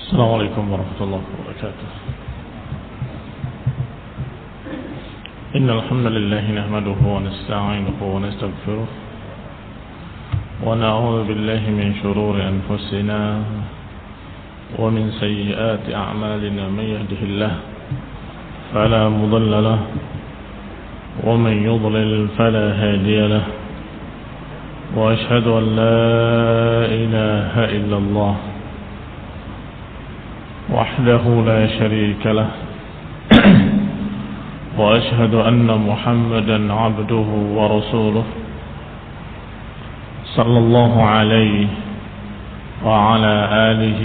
السلام عليكم ورحمة الله وبركاته. إن الحمد لله نحمده ونستعينه ونستغفره ونعوذ بالله من شرور أنفسنا ومن سيئات أعمالنا. من يهده الله فلا مضل له ومن يضلل فلا هادي له، وأشهد أن لا إله إلا الله وحده لا شريك له، وأشهد أن محمدا عبده ورسوله صلى الله عليه وعلى آله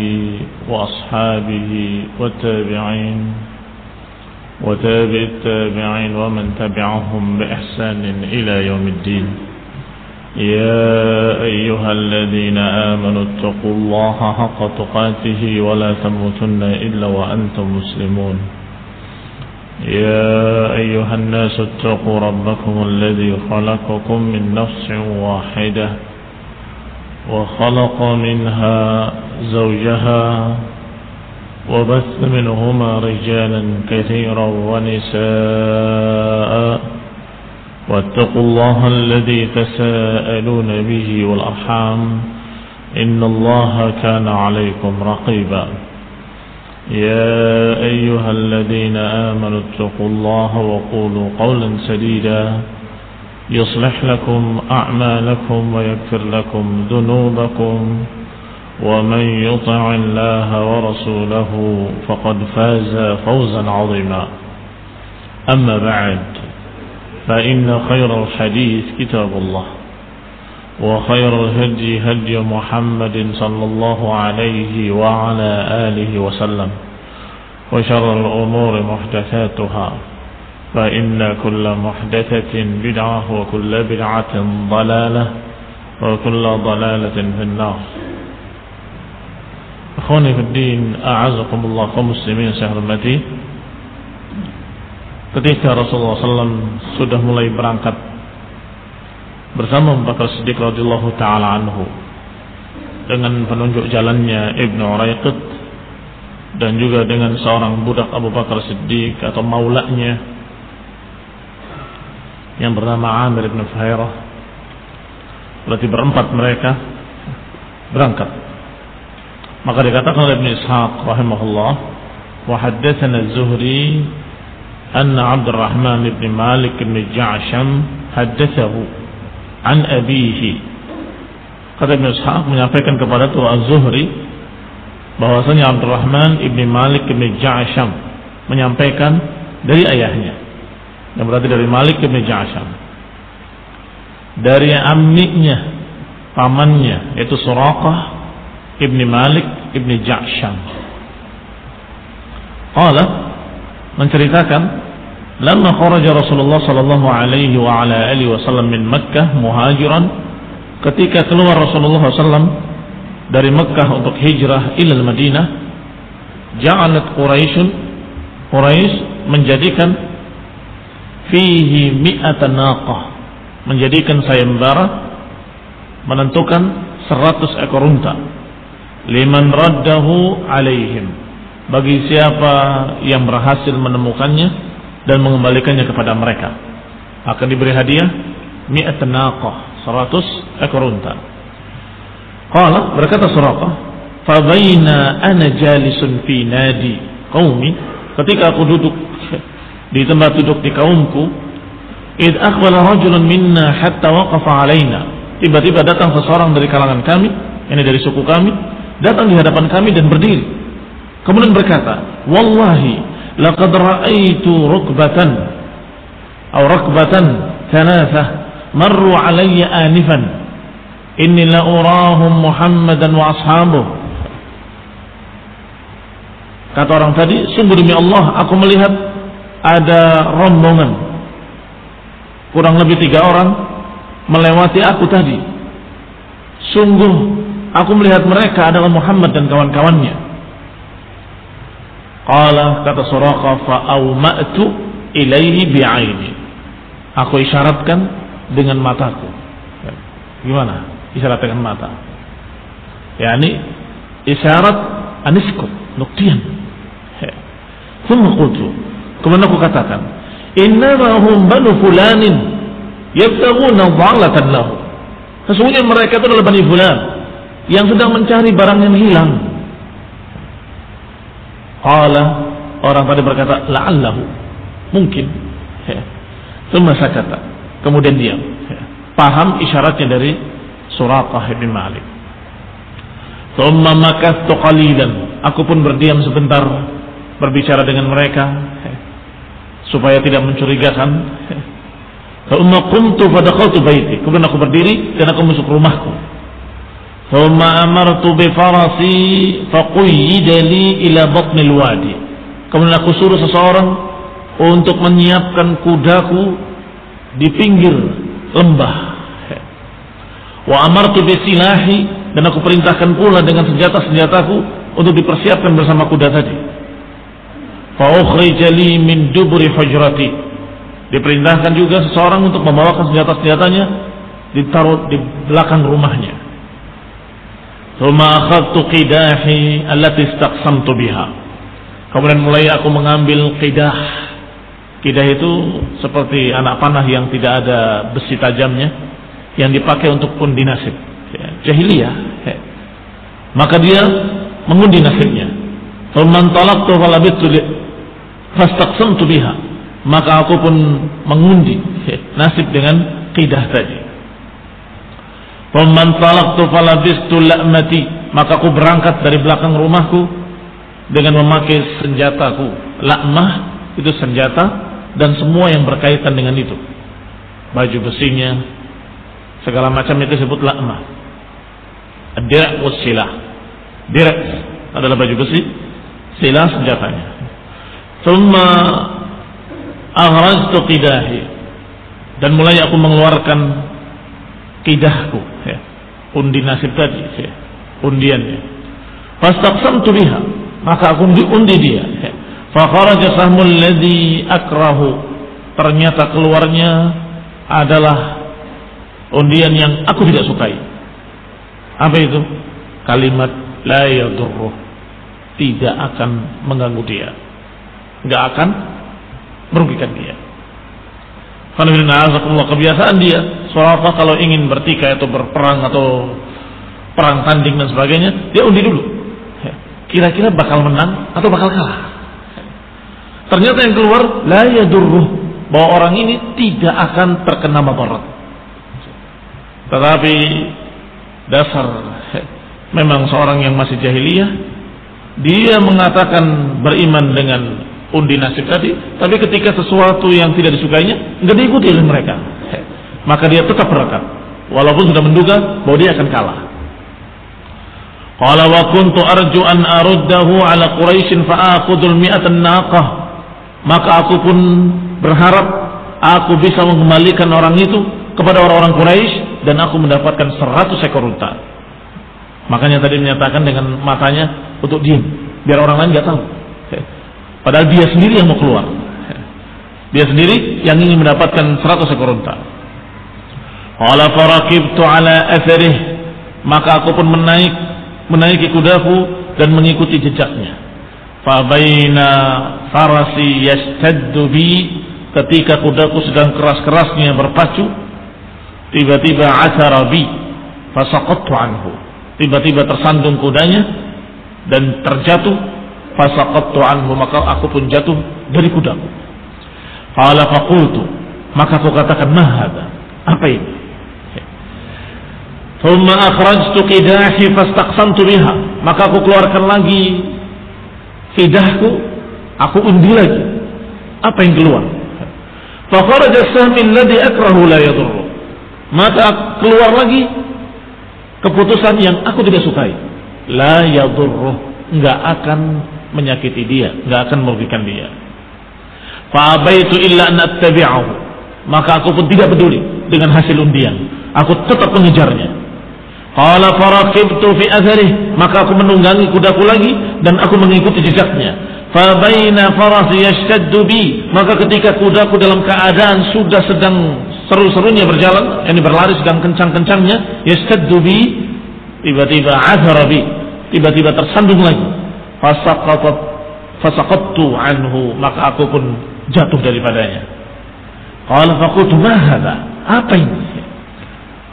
وأصحابه والتابعين وتابع التابعين ومن تبعهم بإحسان إلى يوم الدين. يا أيها الذين آمنوا اتقوا الله حق تقاته ولا تموتن إلا وأنتم مسلمون. يا أيها الناس اتقوا ربكم الذي خلقكم من نفس واحدة وخلق منها زوجها وبث منهما رجالا كثيرا ونساء، واتقوا الله الذي تساءلون به والأرحام إن الله كان عليكم رقيبا. يا أيها الذين آمنوا اتقوا الله وقولوا قولا سديدا يصلح لكم أعمالكم ويغفر لكم ذنوبكم، ومن يطع الله ورسوله فقد فاز فوزا عظيما. أما بعد، فإن خير الحديث كتاب الله، وخير الهدي هدي محمد صلى الله عليه وعلى آله وسلم، وشر الأمور محدثاتها، فإن كل محدثة بدعة وكل بدعة ضلالة وكل ضلالة في النار. Akhwani fi din, a'azakumullah kaum muslimin saya hormati. Ketika Rasulullah SAW sudah mulai berangkat bersama Abu Bakar Siddiq radhiyallahu taala anhu dengan penunjuk jalannya Ibnu Uraiqit dan juga dengan seorang budak Abu Bakar Siddiq atau maulanya yang bernama Amir bin Fuhairah, berarti berempat mereka berangkat. Maka dikatakan oleh Ibn Ishaq rahimahullah, wa haddatsana Az-Zuhri anna Abdurrahman ibn Malik ibn Ja'sham haddatsahu an abihi. Kata Ibn Ishaq menyampaikan kepada Az-Zuhri bahwasanya Abdurrahman ibn Malik ibn Ja'sham menyampaikan dari ayahnya, yang berarti dari Malik ibn Ja'sham, dari amminya, pamannya, yaitu Suraqah ibn Malik ibn Ja'sham. Qala, menceritakan, lamma kharaja Rasulullah sallallahu alaihi wa ala alihi wasallam min Makkah muhajiran, ketika keluar Rasulullah sallam dari Makkah untuk hijrah ila Madinah, ja'alat Quraisy menjadikan fihi mi'atan naqah, menjadikan sayembara, menentukan 100 ekor unta, liman raddahu alaihim, bagi siapa yang berhasil menemukannya dan mengembalikannya kepada mereka akan diberi hadiah mi'at naqah, 100 ekor unta. Qala, berkata Suraqah, fa baina ana jalisun fi nadi qaumi, ketika aku duduk di tempat duduk di kaumku, id aqbala rajulun minna hatta waqafa alaina, tiba-tiba datang seseorang dari kalangan kami, ini dari suku kami, datang di hadapan kami dan berdiri, kemudian berkata, wallahi laqad ra'aitu rukbatan atau rakbatan thalathah marru alayya anifan inni la urahum Muhammadan wa ashabuh. Kata orang tadi, sungguh demi Allah aku melihat ada rombongan kurang lebih 3 orang melewati aku tadi. Sungguh aku melihat mereka adalah Muhammad dan kawan-kawannya. Qala, kata Suraqah, fa awma'tu ilaihi bi'aini, aku isyaratkan dengan mataku. Gimana isyarat dengan mata? yakni isyarat aniskut, nuktian. Thumma qultu, kemudian aku katakan, innama hum banu fulanin yabtaghuna dhalatan lahu. Sesungguhnya mereka itu adalah Bani Fulan yang sedang mencari barang yang hilang. Qala, orang tadi berkata, la'allahu, mungkin. Thumma sakata, kemudian diam. Paham isyaratnya dari Suraqah bin Malik. Thumma makathtu qalilan, aku pun berdiam sebentar berbicara dengan mereka supaya tidak mencurigakan. Thumma qumtu fadakhaltu baiti, kemudian aku berdiri dan aku masuk rumahku. Thumma amartu bi farasi faqayyida li ila batnil wadi, kemudian aku suruh seseorang untuk menyiapkan kudaku di pinggir lembah. Wa amartu bi silahi, dan aku perintahkan pula dengan senjata-senjataku untuk dipersiapkan bersama kuda tadi. Fa ukhrija li min duburi hujrati, diperintahkan juga seseorang untuk membawakan senjata-senjatanya ditaruh di belakang rumahnya. Thumma akhadtu qidahi allati istaqsamtu biha, kemudian mulai aku mengambil qidah. Qidah itu seperti anak panah yang tidak ada besi tajamnya, yang dipakai untuk undi nasib jahiliyah. Maka dia mengundi nasibnya. Thumma talaqtu falabittu fastaqsamtu biha, maka aku pun mengundi nasib dengan qidah tadi. Thumma talaqtu falabistu la'mati, maka aku berangkat dari belakang rumahku dengan memakai senjataku. La'mah itu senjata dan semua yang berkaitan dengan itu, baju besinya, segala macam itu disebut la'mah. Ad-dir' was silah. Dir' adalah baju besi, silah senjatanya. Thumma aghrajtu qidahi, dan mulai aku mengeluarkan qidahku, undi nasib tadi, undiannya. Fastaqsamtu biha, maka aku undi dia. Fa kharaja sahmul ladzi akrahu, ternyata keluarnya adalah undian yang aku tidak sukai. Apa itu? Kalimat la yadurruh, tidak akan mengganggu dia, enggak akan merugikan dia. Kebiasaan dia Suraqah kalau ingin bertikai atau berperang atau perang tanding dan sebagainya, dia undi dulu, kira-kira bakal menang atau bakal kalah. Ternyata yang keluar la yadurruh, bahwa orang ini tidak akan terkena madarat. Tetapi dasar memang seorang yang masih jahiliyah, dia mengatakan beriman dengan undi nasib tadi, tapi ketika sesuatu yang tidak disukainya enggak diikuti oleh mereka, maka dia tetap berangkat walaupun sudah menduga bahwa dia akan kalah. Qala wa kuntu arju an aruddahu ala Quraisy fa aqudul mi'atan naqah, maka aku pun berharap aku bisa mengembalikan orang itu kepada orang-orang Quraisy dan aku mendapatkan 100 ekor unta. Makanya tadi menyatakan dengan matanya untuk diam biar orang lain enggak tahu. Padahal dia sendiri yang mau keluar. Dia sendiri yang ingin mendapatkan 100 ekor unta. Qala faraqibtu ala atharih, maka aku pun menaiki kudaku dan mengikuti jejaknya. Fa baina farasi yastaddu bi, ketika kudaku sedang keras-kerasnya berpacu, tiba-tiba athara bi fasaqattu anhu, tiba-tiba tersandung kudanya dan terjatuh. Fasaqattu anhu, maka aku pun jatuh dari kudaku. Qala faqultu, maka aku katakan, ma hadha, apa ini? Thumma akhrajtu qidahi fastaqsamtu biha, maka aku keluarkan lagi qidahku, aku undi lagi. Apa yang keluar? Fa kharaja as-sahmi alladhi akrahu la yadurru, maka keluar lagi keputusan yang aku tidak sukai. La yadurru, enggak akan menyakiti dia, enggak akan merugikan dia. Fa abaitu illa an attabi'ahu, maka aku pun tidak peduli dengan hasil undian, aku tetap mengejarnya. Qala faraqibtu fi atharih, maka aku menunggangi kudaku lagi dan aku mengikuti jejaknya. Fa baina farasi yashtaddu bi, maka ketika kudaku dalam keadaan sudah sedang seru-serunya berjalan, yakni berlari sedang kencang-kencangnya, yashtaddu bi, tiba-tiba athara bi, tiba-tiba tersandung lagi. fasaqattu anhu, maka aku pun jatuh daripadanya. Qala faqultu ma hadha, apa ini?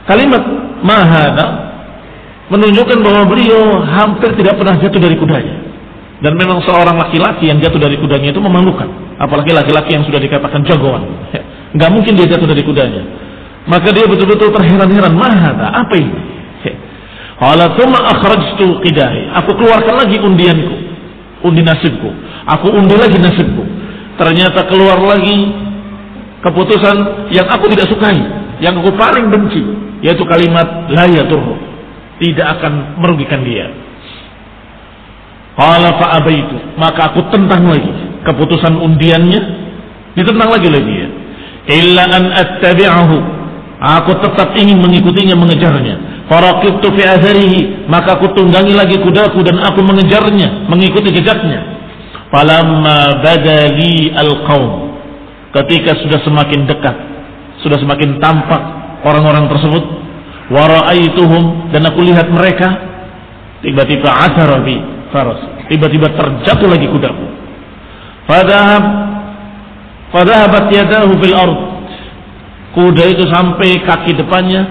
Kalimat ma hadha menunjukkan bahwa beliau hampir tidak pernah jatuh dari kudanya. Dan memang seorang laki-laki yang jatuh dari kudanya itu memalukan, apalagi laki-laki yang sudah dikatakan jagoan. Enggak mungkin dia jatuh dari kudanya. Maka dia betul-betul terheran-heran, ma hadha, apa ini? Qala tsumma akhrajtu qidahi, aku keluarkan lagi undianku, undi nasibku. Aku undi lagi nasibku. Ternyata keluar lagi keputusan yang aku tidak sukai, yang aku paling benci, yaitu kalimat la yadurru, tidak akan merugikan dia. Qala fa abaitu, maka aku tentang lagi keputusan undiannya, ditentang lagi oleh dia. Illa an attabi'ahu, aku tetap ingin mengikutinya, mengejarnya. Faraqibtu fi atharihi, maka aku tunggangi lagi kudaku dan aku mengejarnya, mengikuti jejaknya. Falamma badali alqaum, ketika sudah semakin dekat, sudah semakin tampak orang-orang tersebut, wa ra'aituhum, dan aku lihat mereka, tiba-tiba athara bi faras, tiba-tiba terjatuh lagi kudaku. Fadhahabat yadahu fil ard, kuda itu sampai kaki depannya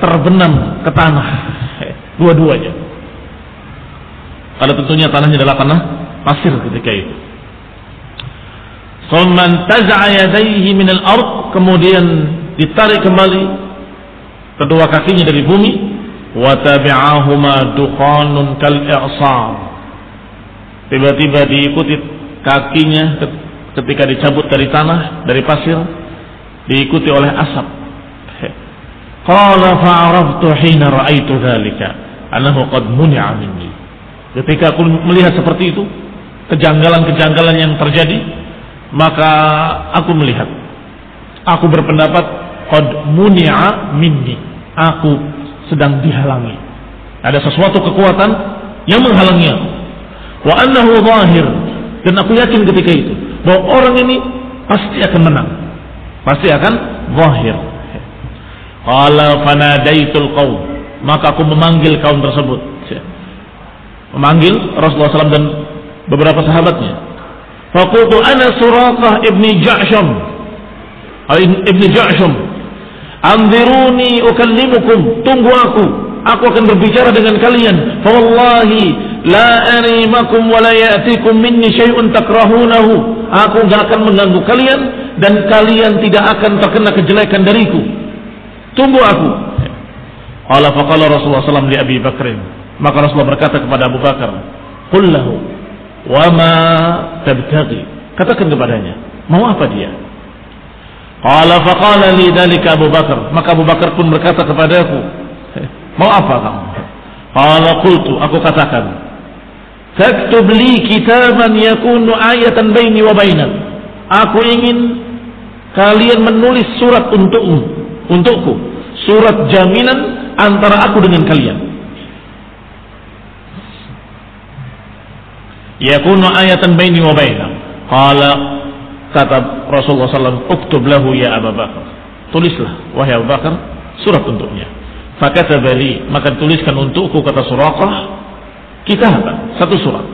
terbenam ke tanah, dua-duanya. Kalau tentunya tanahnya adalah tanah pasir ketika itu. Thumma taza'a yadayhi min al-ard, kemudian ditarik kembali kedua kakinya dari bumi. Wa tabi'ahuma dukhanun kal i'sar, tiba-tiba diikuti kakinya ketika dicabut dari tanah, dari pasir, diikuti oleh asap. Qala fa'araftu hina ra'aitu dzalika annahu qad muni'a minni. Ketika aku melihat seperti itu, kejanggalan-kejanggalan yang terjadi, maka aku melihat, aku berpendapat qad muni'a minni, aku sedang dihalangi, ada sesuatu kekuatan yang menghalangi aku. Wa annahu zahir, dan aku yakin ketika itu bahwa orang ini pasti akan menang, pasti akan zahir. Qala fanadaitul qaum, maka aku memanggil kaum tersebut, memanggil Rasulullah SAW dan beberapa sahabatnya. Faqultu ana Suraqah ibni Ja'sham, anziruni ukallimukum, tunggu aku akan berbicara dengan kalian. Fa wallahi la arimakum wa la ya'tikum minni syai'un takrahunahu, aku enggak akan mengganggu kalian dan kalian tidak akan terkena kejelekan dariku. Tunggu aku. Qala faqala Rasulullah SAW li Abi Bakr, maka Rasulullah berkata kepada Abu Bakar, qul lahu wa ma tabtaghi, katakan kepadanya, mau apa dia? Qala faqala li dzalika Abu Bakar, maka Abu Bakar pun berkata kepadaku, mau apa kamu? Qala qultu, aku katakan, taktub li kitaban yakunu ayatan baini wa bainak, aku ingin kalian menulis surat untukku, surat jaminan antara aku dengan kalian. Yakunu ayatan baini wa bainak. Qala, kata Rasulullah SAW, uktub lahu ya Abu Bakar, tulislah wahai Abu Bakar surat untuknya. Fakataba li, maka tuliskan untukku, kata Suraqah, kitaban, satu surat,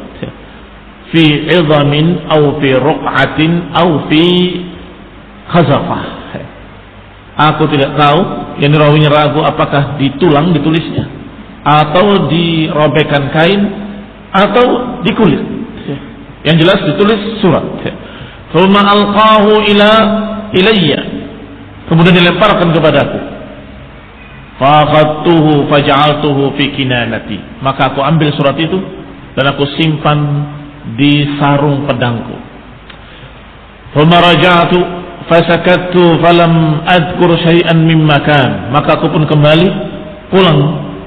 fi idhamin au fi ruq'atin au fi khazafah. Aku tidak tahu, yang rawinya ragu apakah di tulang ditulisnya, atau dirobekkan kain, atau di kulit. Yang jelas ditulis surat. Thumma alqahu ilayya, kemudian dilemparkan kepadaku. Faqadtuhu faj'altuhu fi kinanati, maka aku ambil surat itu dan aku simpan di sarung pedangku. Thumma raja'tu fasakattu falam adkur syai'an mimma kan, maka aku pun kembali pulang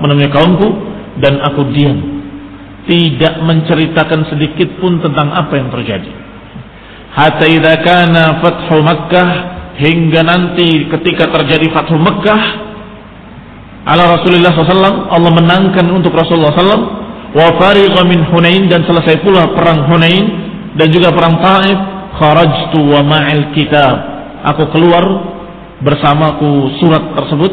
menemui kaumku dan aku diam, tidak menceritakan sedikit pun tentang apa yang terjadi. Hatta idza kana fathu Makkah, hingga nanti ketika terjadi fathu Makkah ala Rasulullah SAW, Allah menangkan untuk Rasulullah SAW, wa farigha min Hunain, dan selesai pula perang Hunain dan juga perang Taif. Kharajtu wa ma'il kitab, aku keluar bersamaku surat tersebut.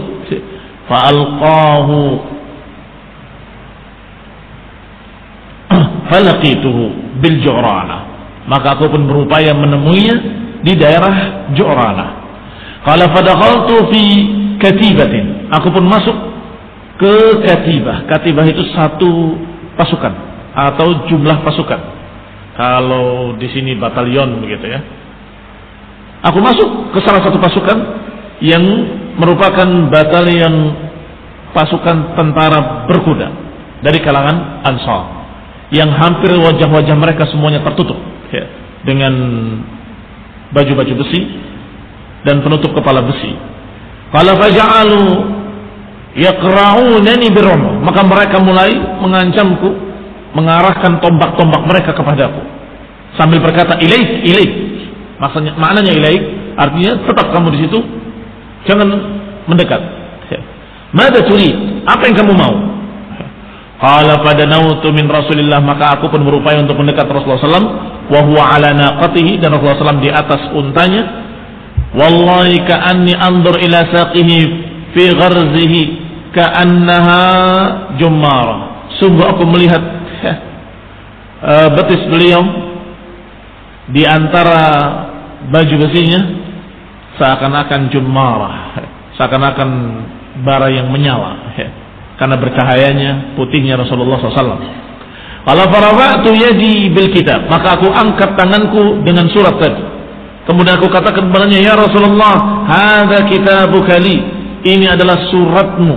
falaqituhu bil Ju'rana, maka aku pun berupaya menemuinya di daerah Ju'rana. Qala fadakhaltu fi katibatin, aku pun masuk ke katibah. Katibah itu satu pasukan atau jumlah pasukan. Kalau di sini batalion begitu ya. Aku masuk ke salah satu pasukan yang merupakan batalion pasukan tentara berkuda dari kalangan Ansar, yang hampir wajah-wajah mereka semuanya tertutup ya, dengan baju-baju besi dan penutup kepala besi. Qala faja'alu yaqra'unani birrum, maka mereka mulai mengancamku, mengarahkan tombak-tombak mereka kepadaku sambil berkata ilaik, ilaik. Maknanya ilaik artinya tetap kamu di situ, jangan mendekat. Mada turid, apa yang kamu mau? Qala fadanautu min Rasulillah, maka aku pun berupaya untuk mendekat Rasulullah SAW, wa huwa ala naqatihi, dan Rasulullah SAW di atas untanya. Wallahi ka'anni anzur ila saqihi fi gharzihi ka'annaha jummara. Sungguh aku melihat betis beliau di antara baju besinya seakan-akan jummara, seakan-akan bara yang menyala karena bercahayanya putihnya Rasulullah SAW. Qala farafa'tu yadi bil kitab, maka aku angkat tanganku dengan surat tadi. Kemudian aku katakan kepadanya, ya Rasulullah, hadza kitabuka li, ini adalah suratmu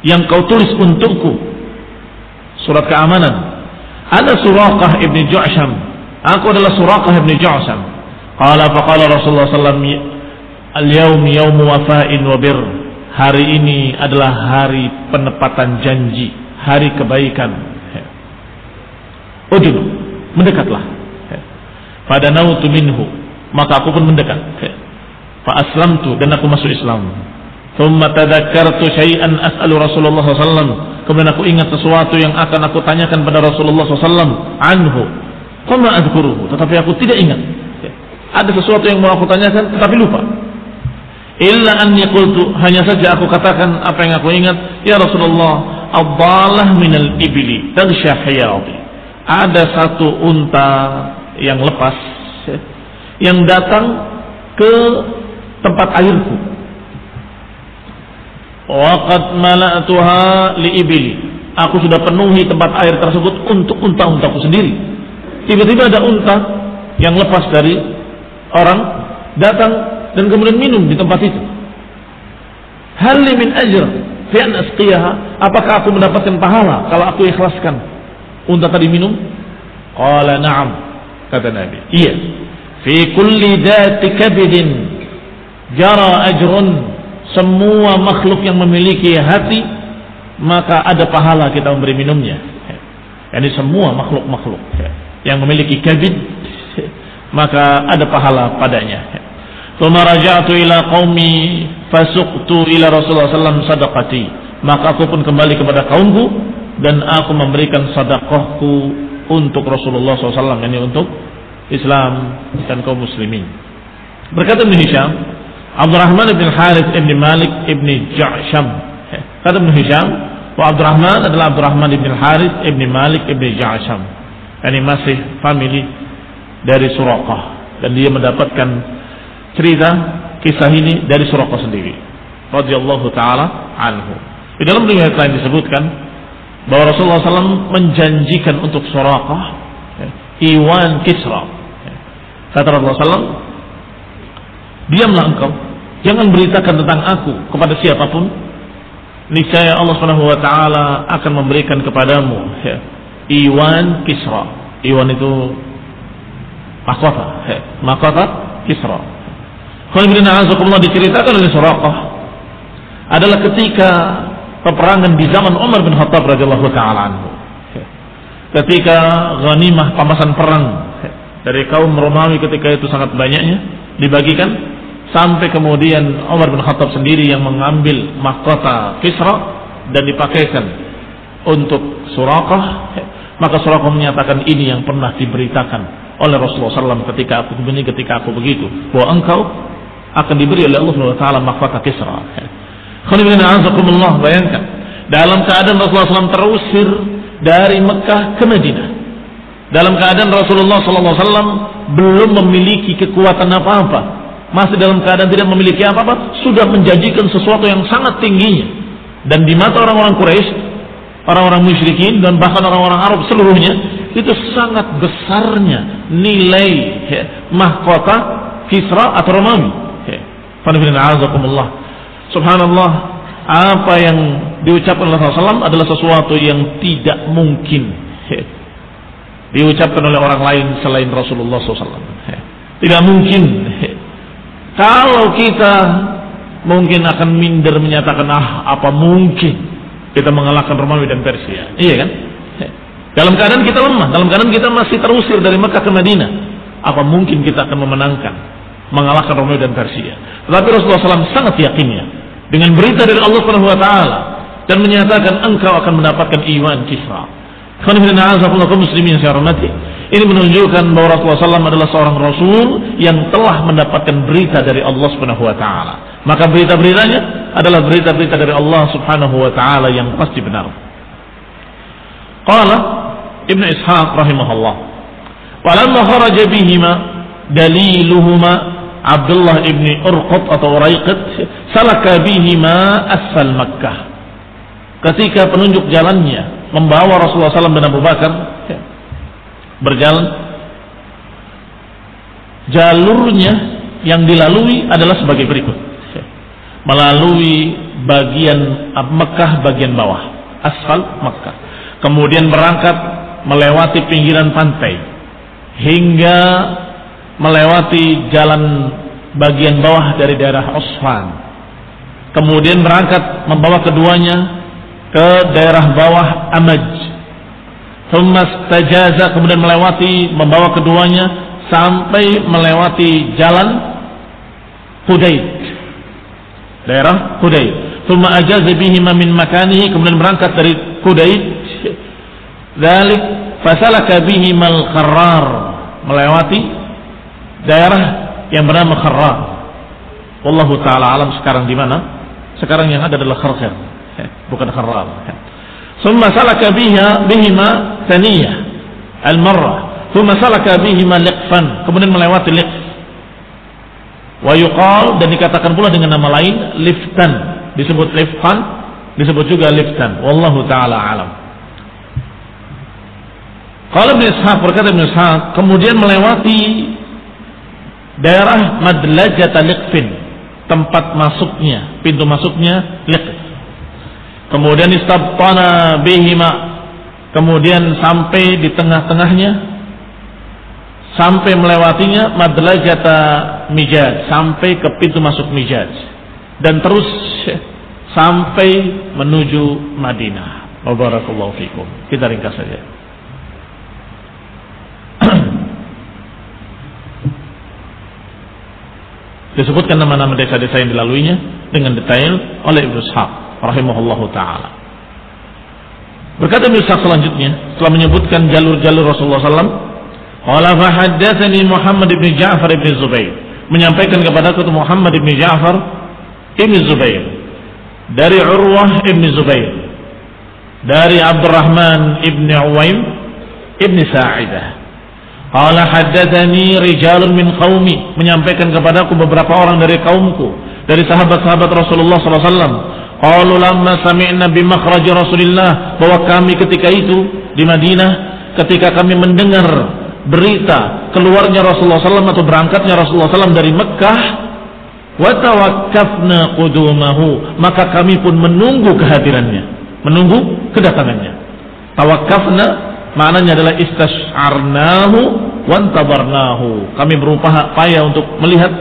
yang kau tulis untukku, surat keamanan. Ana Suraqah ibn Ju'sham, aku adalah Suraqah ibn Ju'sham. Qala faqala Rasulullah sallallahu alaihi wasallam, al-yawm yawm wafa'in wa birr, hari ini adalah hari penepatan janji, hari kebaikan. Udnu, mendekatlah. Fadanautu minhu, maka aku pun mendekat. Fa aslamtu, dan aku masuk Islam. Thumma tadakkartu syai'an as'alu Rasulullah SAW, kemudian aku ingat sesuatu yang akan aku tanyakan pada Rasulullah SAW anhu. Qama adzuruhu, tetapi aku tidak ingat. Ada sesuatu yang mau aku tanyakan tetapi lupa. Illa anni qultu, hanya saja aku katakan apa yang aku ingat, ya Rasulullah, ad-dalah minal ibli taghsha hiyadi, ada satu unta yang lepas yang datang ke tempat airku. Waqad mala'tuha li ibli, aku sudah penuhi tempat air tersebut untuk unta-untaku sendiri. Tiba-tiba ada unta yang lepas dari orang datang dan kemudian minum di tempat itu. Hal li min ajr fi an asqiyaha, apakah aku mendapatkan pahala kalau aku ikhlaskan unta tadi minum? Qala na'am, kata Nabi, iya. Fi kulli dhati kabidin jara ajrun, semua makhluk yang memiliki hati maka ada pahala kita memberi minumnya. Yani semua makhluk-makhluk yang memiliki kabid maka ada pahala padanya. Tsumma raja'tu ila qaumi fasuqtu ila Rasulullah sallallahu alaihi wasallam sadaqati, maka aku pun kembali kepada kaumku dan aku memberikan sedekahku untuk Rasulullah SAW, yani untuk Islam dan kaum muslimin. Berkata Ibn Hisham, Abdurrahman bin Harith bin Malik bin Ja'sham. Kata Ibn Hisham, wa Abdurrahman adalah Abdurrahman bin Harith bin Malik bin Ja'sham, yani masih family dari Suraqah, dan dia mendapatkan cerita kisah ini dari Suraqah sendiri radhiyallahu taala anhu. Di dalam riwayat lain disebutkan bahwa Rasulullah SAW menjanjikan untuk Suraqah Iwan Kisra. Kata Rasulullah SAW, diamlah engkau, jangan beritakan tentang aku kepada siapapun, niscaya Allah Subhanahu wa taala akan memberikan kepadamu Iwan Kisra. Iwan itu mahkota Kisra. Kalau diceritakan oleh Suraqah adalah ketika peperangan di zaman Umar bin Khattab radhiyallahu taala anhu. Ketika ghanimah pampasan perang dari kaum Romawi ketika itu sangat banyaknya dibagikan, sampai kemudian Umar bin Khattab sendiri yang mengambil mahkota Kisra dan dipakaikan untuk Suraqah. Maka Suraqah menyatakan, ini yang pernah diberitakan oleh Rasulullah SAW ketika aku begitu, bahwa engkau akan diberi oleh Allah SWT mahkota Kisra. Bayangkan, dalam keadaan Rasulullah SAW terusir dari Mekah ke Madinah, dalam keadaan Rasulullah SAW belum memiliki kekuatan apa-apa, masih dalam keadaan tidak memiliki apa-apa, sudah menjanjikan sesuatu yang sangat tingginya. Dan di mata orang-orang Quraisy, orang-orang musyrikin, dan bahkan orang-orang Arab seluruhnya, itu sangat besarnya nilai mahkota Kisra atau Romawi. Subhanallah, apa yang diucapkan oleh Rasulullah SAW adalah sesuatu yang tidak mungkin diucapkan oleh orang lain selain Rasulullah SAW. Tidak mungkin. Kalau kita mungkin akan minder menyatakan, apa mungkin kita mengalahkan Romawi dan Persia. Iya kan? Dalam keadaan kita lemah, dalam keadaan kita masih terusir dari Mekah ke Madinah, apa mungkin kita akan mengalahkan Romawi dan Persia? Tetapi Rasulullah SAW sangat yakinnya dengan berita dari Allah Subhanahu wa taala dan menyatakan engkau akan mendapatkan iwan Kisra. Muslimin saya hormati. Ini menunjukkan bahwa Rasulullah SAW adalah seorang Rasul yang telah mendapatkan berita dari Allah Subhanahu wa taala. Maka berita-beritanya adalah berita-berita dari Allah Subhanahu wa taala yang pasti benar. Qala Ibnu Ishaq rahimahullah, walamma kharaja bihima daliluhuma Abdullah ibni Urqat atau Uraiqat salaka bihima asfal Makkah. Ketika penunjuk jalannya membawa Rasulullah SAW dan Abu Bakar berjalan, jalurnya yang dilalui adalah sebagai berikut: melalui bagian Mekah bagian bawah, asfal Mekah, kemudian berangkat melewati pinggiran pantai hingga melewati jalan bagian bawah dari daerah Usfan, kemudian berangkat membawa keduanya ke daerah bawah Amaj, kemudian membawa keduanya sampai melewati jalan Hudaid, daerah Hudaid. Thumma ajaza bihima min makanihi, kemudian berangkat dari Hudaid dzalik fasalaka bihima al-Kharrar, melewati daerah yang bernama Kharrar. Wallahu taala alam sekarang di mana? Sekarang yang ada adalah Kharkhir, bukan Kharrar. Thumma salaka bihima thaniyah al-marrah, thumma salaka bihima liqfan, kemudian melewati Liqf. Wa yuqal, dan dikatakan pula dengan nama lain Liftan, disebut Liftan, disebut juga Liftan. Wallahu taala alam. Kalau Ibnu Ishaq, berkata Ibnu Ishaq, kemudian melewati daerah Madlajat Liqfin, tempat masuknya, pintu masuknya Liqf. Kemudian istabtana bihima, kemudian sampai di tengah-tengahnya, sampai melewatinya Madlajata Mijaj, sampai ke pintu masuk Mijaj, dan terus sampai menuju Madinah. Wabarakallahu fikum. Kita ringkas saja. Disebutkan nama-nama desa-desa yang dilaluinya dengan detail oleh Ibnu Ishaq rahimahullahu taala. Berkata Ibnu Ishaq selanjutnya setelah menyebutkan jalur-jalur Rasulullah SAW, qala fa haddatsani Muhammad bin Ja'far bin Zubair, menyampaikan kepadaku Muhammad bin Ja'far bin Zubair dari Urwah bin Zubair dari Abdurrahman bin Uwaim bin Sa'idah. Qala haddatsani rijalun min qaumi, menyampaikan kepadaku beberapa orang dari kaumku, dari sahabat-sahabat Rasulullah SAW. Qalu lamma sami'na bi makhraj Rasulillah, bahwa kami ketika itu di Madinah, ketika kami mendengar berita keluarnya Rasulullah SAW atau berangkatnya Rasulullah SAW dari Mekah, wa tawakkafna qudumahu, maka kami pun menunggu kehadirannya, menunggu kedatangannya. Tawakkafna maknanya adalah istasy'arnahu wa antabarnahu, kami berupaya untuk melihat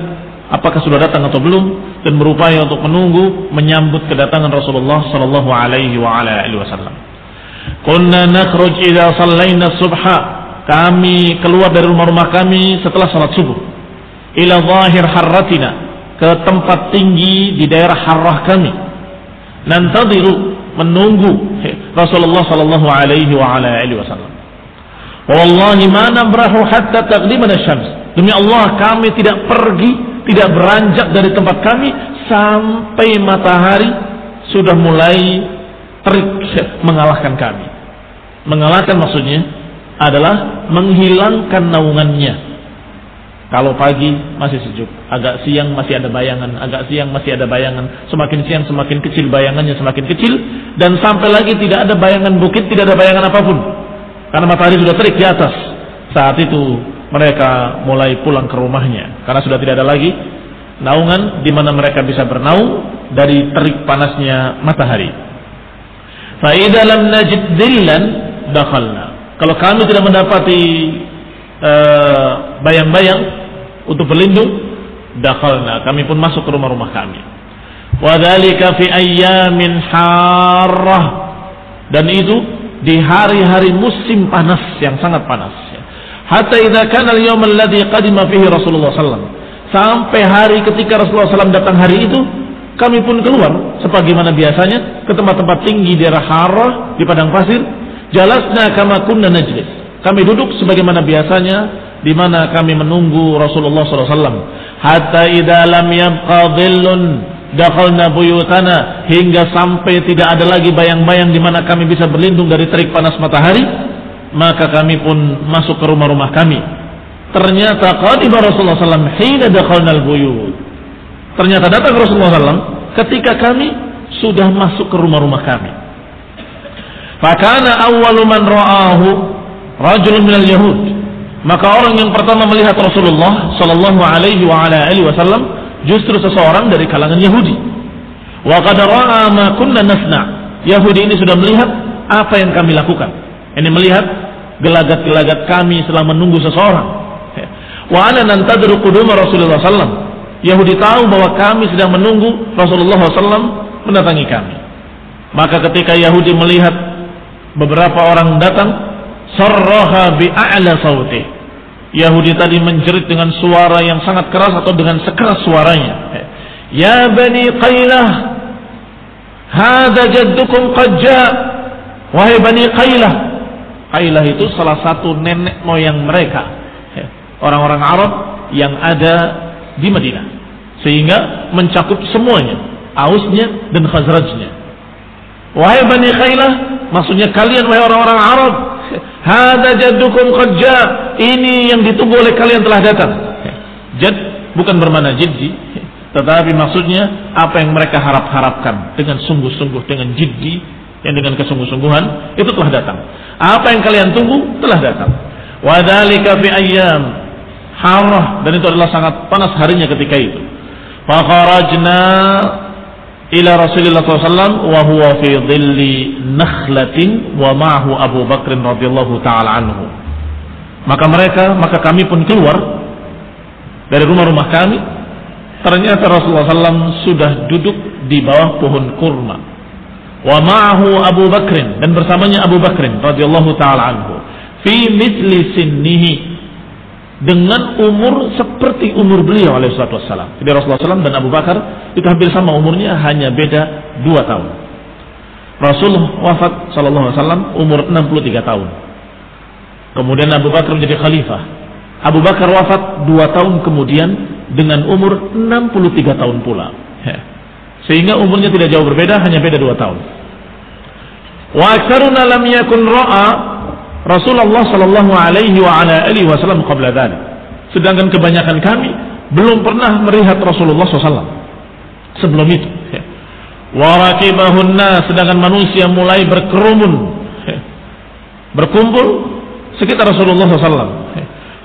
apakah sudah datang atau belum, dan berupaya untuk menunggu menyambut kedatangan Rasulullah sallallahu alaihi wa ala alihi wasallam. Kunna nakhruj idza shallaina subha, kami keluar dari rumah-rumah kami setelah salat subuh, ila zahir harratina, ke tempat tinggi di daerah harrah kami, nantadiru, menunggu Rasulullah sallallahu alaihi wa ala alihi wasallam. Wallahi ma nabrahu hatta taghribana syams, demi Allah kami tidak pergi, tidak beranjak dari tempat kami sampai matahari sudah mulai terik mengalahkan kami. Mengalahkan maksudnya adalah menghilangkan naungannya. Kalau pagi masih sejuk, agak siang masih ada bayangan, agak siang masih ada bayangan, semakin siang semakin kecil bayangannya, semakin kecil, dan sampai lagi tidak ada bayangan bukit, tidak ada bayangan apapun, karena matahari sudah terik di atas. Saat itu mereka mulai pulang ke rumahnya, karena sudah tidak ada lagi naungan di mana mereka bisa bernaung dari terik panasnya matahari. Fa idza lam najid dhillan dakhalna. Kalau kami tidak mendapati bayang-bayang untuk berlindung, dakhalna, kami pun masuk ke rumah-rumah kami. Wa dzalika fi ayyamin harrah, dan itu di hari-hari musim panas yang sangat panas. Hatta idza kana al-yawm alladhi qadima fihi Rasulullah sallallahu alaihi wasallam, sampai hari ketika Rasulullah SAW datang hari itu, kami pun keluar sebagaimana biasanya ke tempat-tempat tinggi daerah Harrah di padang pasir. Jalasna kama kunna najlis, kami duduk sebagaimana biasanya di mana kami menunggu Rasulullah SAW. Hatta idza lam yabqa dhillun dakhalna buyutana, hingga sampai tidak ada lagi bayang-bayang di mana kami bisa berlindung dari terik panas matahari, maka kami pun masuk ke rumah-rumah kami. Ternyata qadima Rasulullah SAW hina dakhalna al-buyut. Ternyata datang Rasulullah SAW ketika kami sudah masuk ke rumah-rumah kami. Fakana awwalu man ra'ahu rajulun minal yahud, maka orang yang pertama melihat Rasulullah sallallahu alaihi wa ala alihi wasallam justru seseorang dari kalangan Yahudi. Wa qad ra'a ma kunna nasna', Yahudi ini sudah melihat apa yang kami lakukan. Ini melihat gelagat-gelagat kami selama menunggu seseorang. Wa ana nantadru quduma Rasulullah sallallahu, Yahudi tahu bahwa kami sedang menunggu Rasulullah sallallahu mendatangi kami. Maka ketika Yahudi melihat beberapa orang datang, sarraha bi a'la sauti, Yahudi tadi menjerit dengan suara yang sangat keras atau dengan sekeras suaranya, ya bani Qailah, hadza jaddukum qad jaa, wahai bani Qailah. Qailah itu salah satu nenek moyang mereka, orang-orang Arab yang ada di Madinah, sehingga mencakup semuanya, Ausnya dan Khazrajnya. Wahai bani Qailah, maksudnya kalian wahai orang-orang Arab, hadza jaddukum qad jaa, ini yang ditunggu oleh kalian telah datang. Jad bukan bermakna jiddi, tetapi maksudnya apa yang mereka harap-harapkan dengan sungguh-sungguh, dengan jiddi, yang dengan kesungguh-sungguhan itu telah datang. Apa yang kalian tunggu telah datang. Wa dzalika fi ayyam harrah, dan itu adalah sangat panas harinya ketika itu. Fa kharajna ila Rasulullah SAW wa huwa fi dhilli nakhlatin wa ma'ahu Abu Bakr radhiyallahu taala anhu. Maka kami pun keluar dari rumah-rumah kami. Ternyata Rasulullah SAW sudah duduk di bawah pohon kurma. Wa ma'ahu Abu Bakr, dan bersamanya Abu Bakr radhiyallahu taala anhu, fi mithli sinnihi, dengan umur seperti umur beliau alaihi salatu wassalam. Jadi Rasulullah SAW dan Abu Bakar itu hampir sama umurnya, hanya beda 2 tahun. Rasul wafat sallallahu alaihi wasallam umur 63 tahun. Kemudian Abu Bakar menjadi khalifah. Abu Bakar wafat 2 tahun kemudian dengan umur 63 tahun pula. Sehingga umurnya tidak jauh berbeda, hanya beda 2 tahun. Wa aktsaruna lam yakun ra'a Rasulullah sallallahu alaihi wa ala alihi wasallam qabla dzalik. Sedangkan kebanyakan kami belum pernah melihat Rasulullah SAW sebelum itu. Wa rakibahun nas, sedangkan manusia mulai berkerumun, berkumpul sekitar Rasulullah SAW.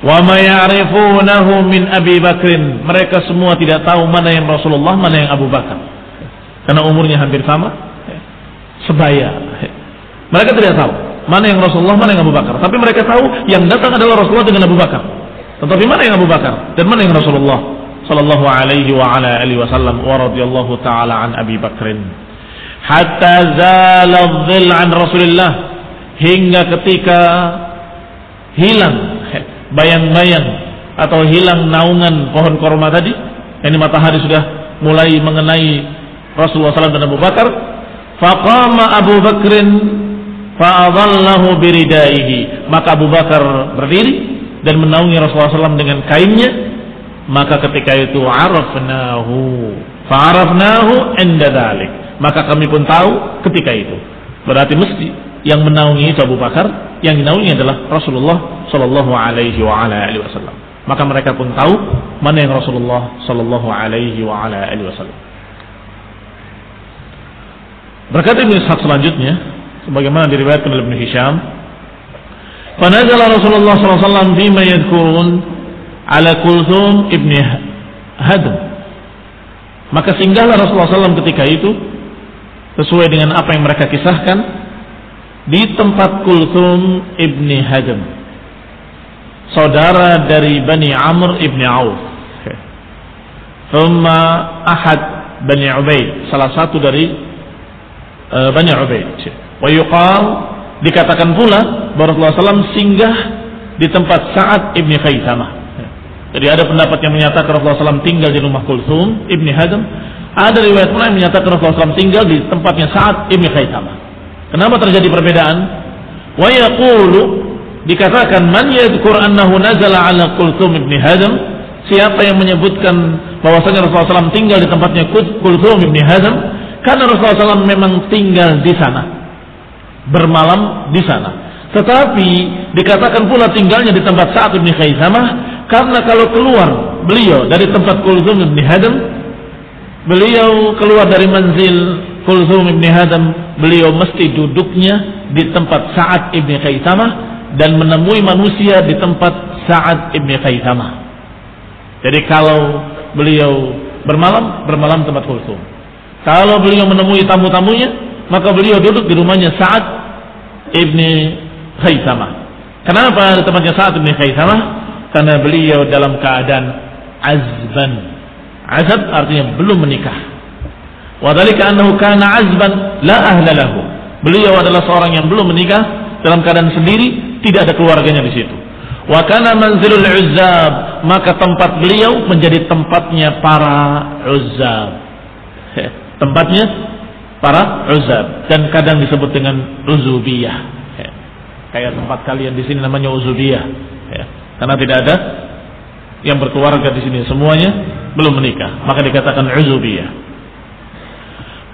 Wa ma ya'rifunahu min Abi Bakrin, mereka semua tidak tahu mana yang Rasulullah, mana yang Abu Bakar, karena umurnya hampir sama, sebaya. Mereka tidak tahu mana yang Rasulullah, mana yang Abu Bakar. Tapi mereka tahu yang datang adalah Rasulullah dengan Abu Bakar. Tetapi mana yang Abu Bakar dan mana yang Rasulullah sallallahu alaihi wa ala alihi wasallam, wa radhiyallahu taala an Abi Bakrin. Hatta zala dhil an Rasulillah, hingga ketika hilang bayang-bayang atau hilang naungan pohon korma tadi, ini matahari sudah mulai mengenai Rasulullah SAW dan Abu Bakar. Faqama Abu Bakrin fa'adallahu biridaihi, maka Abu Bakar berdiri dan menaungi Rasulullah SAW dengan kainnya. Maka ketika itu fa'arafnahu inda dzalik, maka kami pun tahu ketika itu. Berarti mesti yang menaungi itu Abu Bakar, yang dinaungi adalah Rasulullah sallallahu alaihi wasallam. Maka mereka pun tahu mana yang Rasulullah sallallahu alaihi wasallam. Berkata Ibnu Ishaq selanjutnya, sebagaimana diriwayatkan oleh Ibnu Hisham, "Fanazala Rasulullah sallallahu alaihi wasallam bima yadhkurun ala Kulthum ibn Hadm." Maka singgahlah Rasulullah SAW ketika itu sesuai dengan apa yang mereka kisahkan di tempat Kulthum ibn Hadm, saudara dari Bani Amr ibn Auf, thumma ahad Bani Ubaid, salah satu dari Bani Ubaid. Wa yuqal, dikatakan pula bahwa Rasulullah SAW singgah di tempat Sa'ad ibn Khaisamah. Jadi ada pendapat yang menyatakan Rasulullah SAW tinggal di rumah Kulthum ibn Hadm. Ada riwayat pula yang menyatakan Rasulullah SAW tinggal di tempatnya Sa'ad ibn Khaisamah. Kenapa terjadi perbedaan? Wa yaqulu, dikatakan man yadhkur annahu nazala ala Kulthum ibn Hadm, siapa yang menyebutkan bahwasanya Rasulullah SAW tinggal di tempatnya Kulthum ibn Hadm, karena Rasulullah SAW memang tinggal di sana, bermalam di sana. Tetapi dikatakan pula tinggalnya di tempat Sa'ad ibn Khaisamah, karena kalau keluar beliau dari tempat Kulthum ibn Hadm, beliau keluar dari manzil Kulthum ibn Hadm, beliau mesti duduknya di tempat Sa'ad ibn Khaisamah dan menemui manusia di tempat Sa'ad ibn Khaisamah. Jadi kalau beliau bermalam tempat Kulthum. Kalau beliau menemui tamu-tamunya, maka beliau duduk di rumahnya Sa'ad ibn Khaisamah. Kenapa di tempatnya Sa'ad ibn Khaisamah? Karena beliau dalam keadaan azban. Azab artinya belum menikah. Wa dzalika annahu kana azban la ahla lahu. Beliau adalah seorang yang belum menikah, dalam keadaan sendiri, tidak ada keluarganya di situ. Wa kana manzilul uzzab, maka tempat beliau menjadi tempatnya para uzzab. Tempatnya para uzzab, dan kadang disebut dengan uzubiyah. Kayak tempat kalian di sini namanya uzubiyah. Karena tidak ada yang berkeluarga di sini, semuanya belum menikah, maka dikatakan uzubiyah.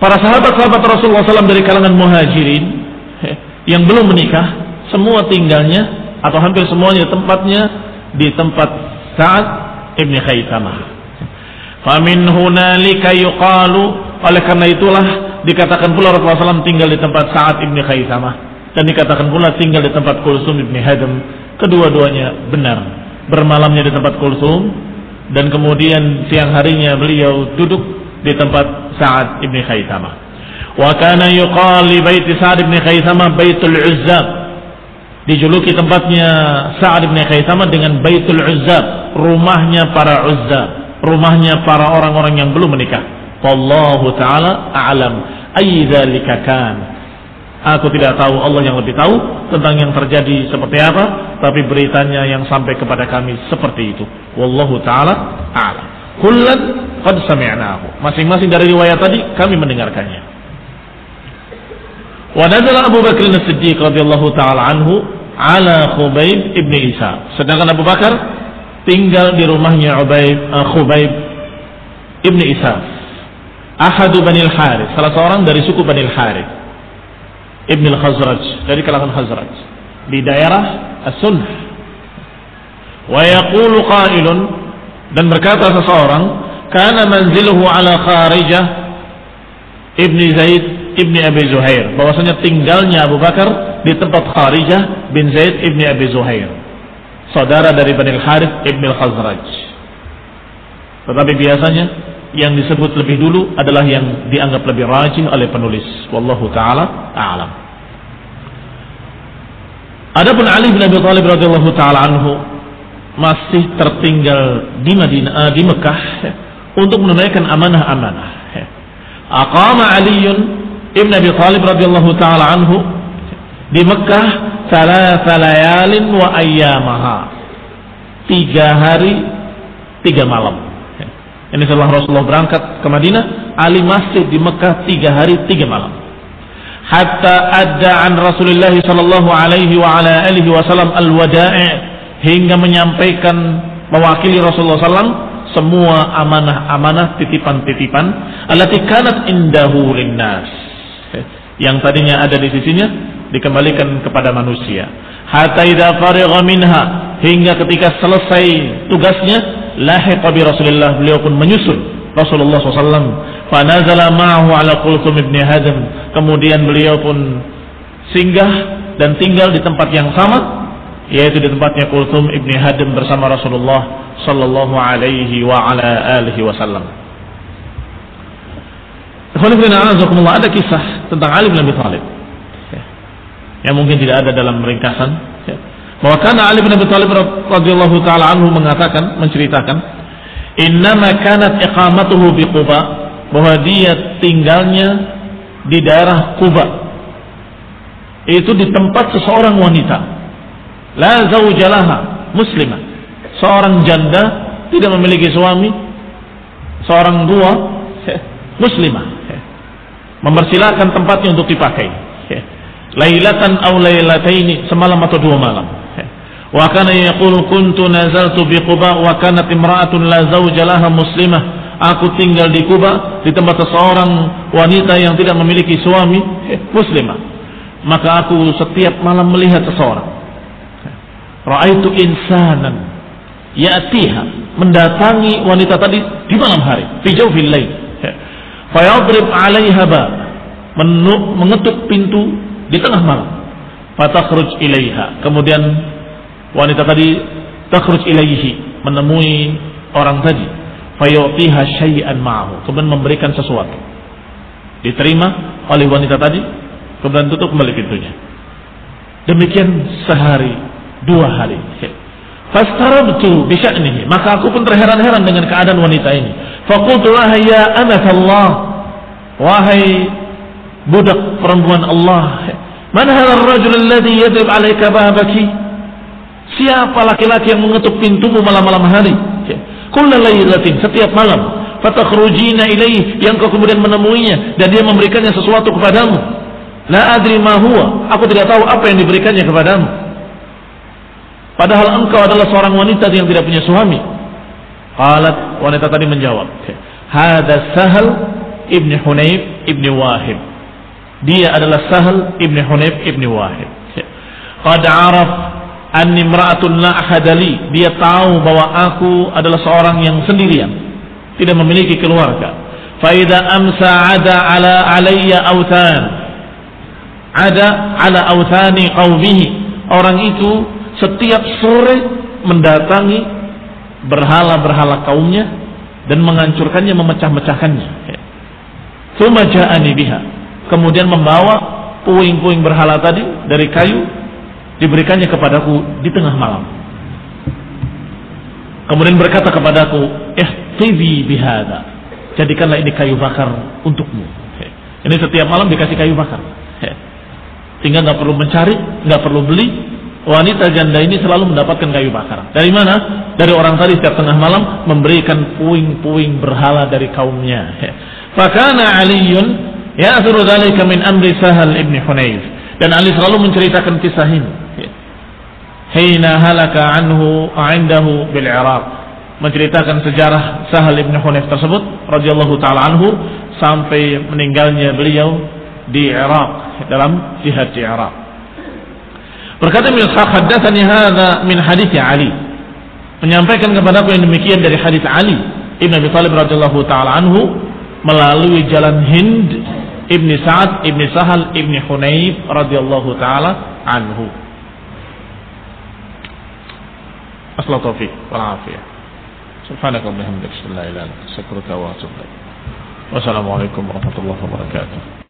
Para sahabat-sahabat Rasulullah SAW dari kalangan muhajirin yang belum menikah, semua tinggalnya atau hampir semuanya tempatnya di tempat Sa'ad ibn Khaisamah. Famin hunalika yuqalu, oleh karena itulah dikatakan pula Rasulullah SAW tinggal di tempat Sa'ad ibn Khaisamah, dan dikatakan pula tinggal di tempat Kulthum ibn Hadm. Kedua-duanya benar. Bermalamnya di tempat Kulthum, dan kemudian siang harinya beliau duduk di tempat Sa'ad ibn Khaisamah. Wa kana yuqal li bait Sa'ad ibn Khaisamah Baitul Uzzab. Dijuluki tempatnya Sa'ad ibn Khaisamah dengan Baitul Uzzab, rumahnya para uzzab, rumahnya para orang-orang yang belum menikah. Wallahu ta'ala a'lam ayy dzalika kan. Aku tidak tahu, Allah yang lebih tahu tentang yang terjadi seperti apa, tapi beritanya yang sampai kepada kami seperti itu. Wallahu ta'ala a'lam. Kullan qad sami'nahu. Masing-masing dari riwayat tadi kami mendengarkannya. Wa nazala Abu Bakr as-Siddiq radhiyallahu ta'ala anhu ala Khubayb ibn Isa. Sedangkan Abu Bakar tinggal di rumahnya Khubayb ibn Isa, ahadu Bani al-Harith, salah seorang dari suku Bani al-Harith, Ibn al-Khazraj, dari kalangan Khazraj, di daerah As-Sunnah. Wa yaqulu qailun, dan berkata seseorang, kana manziluhu ala Kharijah Ibn Zaid Ibn Abi Zuhair, bahwasanya tinggalnya Abu Bakar di tempat Kharijah bin Zaid Ibn Abi Zuhair, saudara dari Bani al-Harith Ibn al-Khazraj. Tetapi biasanya yang disebut lebih dulu adalah yang dianggap lebih rajih oleh penulis. Wallahu ta'ala a'lam. Adapun Ali bin Abi Thalib radhiyallahu ta'ala anhu masih tertinggal di Madinah, di Mekah, untuk menunaikan amanah-amanah. Aqama Ali ibn Abi Thalib radhiyallahu ta'ala anhu di Mekah 3 layalin wa ayyamaha, 3 hari 3 malam. Ini setelah Rasulullah berangkat ke Madinah, Ali masih di Mekah 3 hari 3 malam. Hatta adda an Rasulullah sallallahu alaihi wa ala alihi wasallam al-wada'i, hingga menyampaikan mewakili Rasulullah SAW semua amanah-amanah, titipan-titipan allati kanat indahu linnas, yang tadinya ada di sisinya dikembalikan kepada manusia. Hatta idza farigha minha, hingga ketika selesai tugasnya, lahiqa bi Rasulillah, beliau pun menyusul Rasulullah SAW. Fa nazala ma'ahu ala Kulthum ibn Hadam, kemudian beliau pun singgah dan tinggal di tempat yang sama, yaitu di tempatnya Kulthum ibn Hadam bersama Rasulullah sallallahu alaihi wa ala alihi wasallam. Ada kisah tentang Ali bin Abi Thalib yang mungkin tidak ada dalam ringkasan, bahwa karena Ali bin Abi Thalib radhiyallahu taala anhu menceritakan, innama kanat iqamatuhu bi Quba, bahwa dia tinggalnya di daerah Quba, itu di tempat seseorang wanita, la zaujalaha, muslimah, seorang janda, tidak memiliki suami, seorang dua, muslimah, mempersilakan tempatnya untuk dipakai, lailatan aw lailataini, semalam atau 2 malam. Wa kana yaqulu kuntu nazaltu bi Quba wa kanat imra'atun la zawja laha muslimah, aku tinggal di Quba di tempat seseorang wanita yang tidak memiliki suami, muslimah, maka aku setiap malam melihat seseorang, ra'aitu insanan ya'tiha, mendatangi wanita tadi di malam hari, fi jawfil lail, fa yadrib 'alaiha ba, mengetuk pintu di tengah malam, fatakhruj ilaiha, kemudian wanita tadi takhruj ilaihi, menemui orang tadi, fayu'tiha syai'an ma'ahu, kemudian memberikan sesuatu, diterima oleh wanita tadi, kemudian tutup kembali pintunya. Demikian sehari 2 hari. Fastarabtu bi sya'nihi, maka aku pun terheran-heran dengan keadaan wanita ini. Faqultu laha ya amatallah, wahai budak perempuan Allah, man hadzal rajul alladhi yadrib 'alaika babaki, siapa laki-laki yang mengetuk pintumu malam-malam hari, kulla lailatin, setiap malam, fatakhrujina ilaih, yang kau kemudian menemuinya dan dia memberikannya sesuatu kepadamu, la adri ma huwa, aku tidak tahu apa yang diberikannya kepadamu, padahal engkau adalah seorang wanita yang tidak punya suami. Qalat, wanita tadi menjawab, hadza Sahal ibn Hunayf ibn Wahib, dia adalah Sahal ibn Hunayf ibn Wahib. Qad araf anni imra'atun la ahadali, dia tahu bahwa aku adalah seorang yang sendirian, tidak memiliki keluarga. Fa idza amsa ada ala alayya autan, ada ala autani qaumihi, orang itu setiap sore mendatangi berhala-berhala kaumnya dan menghancurkannya, memecah-mecahkannya. Tsumma ja'ani biha, kemudian membawa puing-puing berhala tadi dari kayu, diberikannya kepadaku di tengah malam. Kemudian berkata kepadaku, ihtibi bihada, jadikanlah ini kayu bakar untukmu. Ini setiap malam dikasih kayu bakar, sehingga nggak perlu mencari, nggak perlu beli. Wanita janda ini selalu mendapatkan kayu bakar. Dari mana? Dari orang tadi setiap tengah malam memberikan puing-puing berhala dari kaumnya. Fakana Aliyun ya'thuru dzalika min amri Sahal ibn Hunayf, dan Ali selalu menceritakan kisah ini hina halaka anhu indahu bil Iraq, menceritakan sejarah Sahal ibn Hunayf tersebut radhiyallahu taala anhu sampai meninggalnya beliau di Iraq, dalam jihad di Iraq. Berkata beliau, haddatsani hadza min hadits Ali, menyampaikan kepadaku yang demikian dari hadis Ali ibn Abi Thalib radhiyallahu taala anhu melalui jalan Hind ibni Sa'ad ibni Sahal ibni Hunayf radhiyallahu taala anhu. Asla taufiq wal afiyah. Subhanaka wa bihamdika, la ilaha illa anta, astaghfiruka wa atubu ilaik. Wassalamualaikum warahmatullahi wabarakatuh.